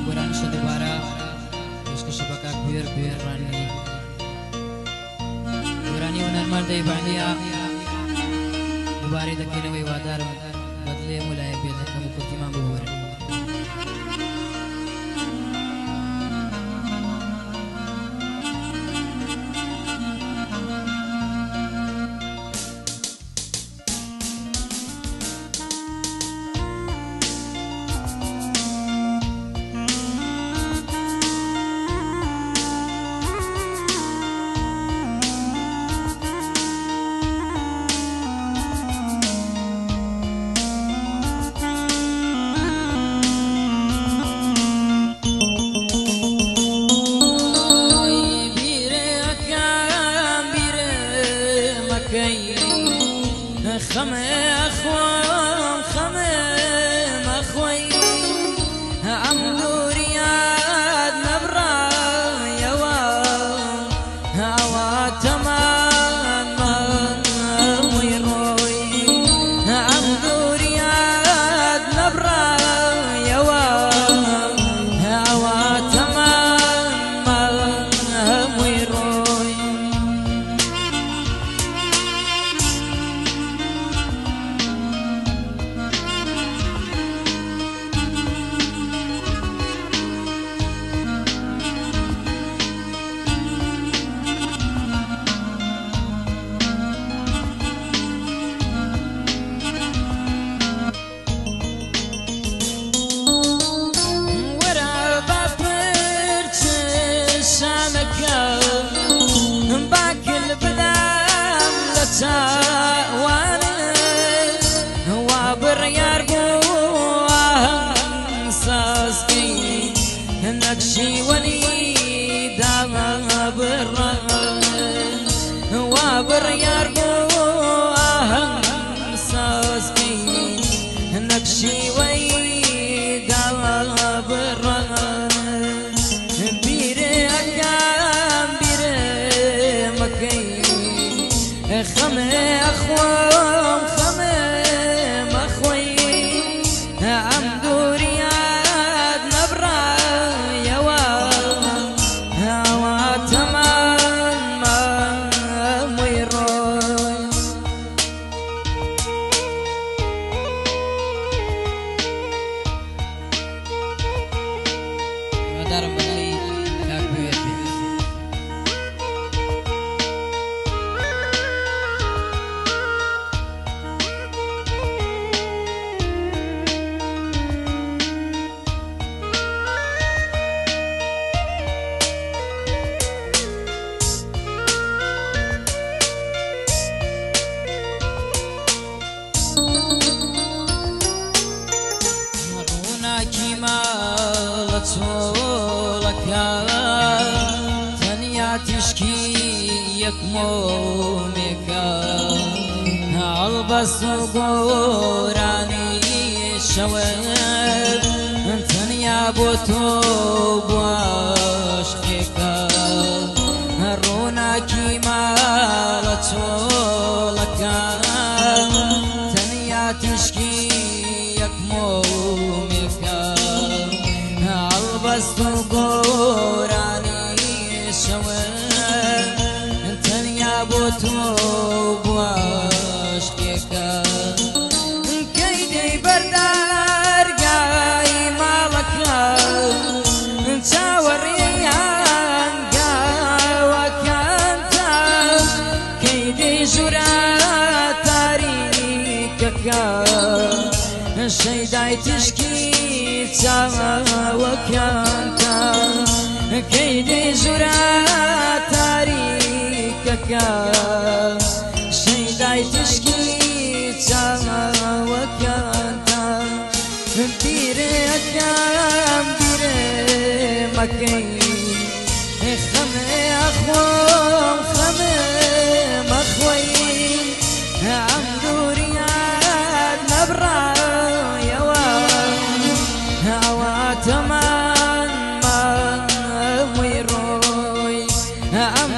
Buran sedubara terus kesebakak bir rani burani unan mardai bandia dubari dakina way wadar badle mulai bir kamu kutima buburan نقشي ولي دام وابر يربو أهم ساسكي نقشي ولي دام بير أيام بير مكي خمي أخوام خمي مخوي تنيا تشكي يكمومك البس قراني شوال تنيا بوتو بواشكك رونا كمالتو لك تنيا تشكي يكمومك البس قراني شوال تنيا بوتو بواشكك كيدي بردار قاي مالك تاوريان قاوك انت كيدي جرا تاريكك شيداي تشكي تاوك انت كيدي جرا تاريكك شيداي تشكي تاوك انت بير أيام بير مكي خمي أخوام خمي مخوي عم دوريات نبرا تمان ما ويروي عم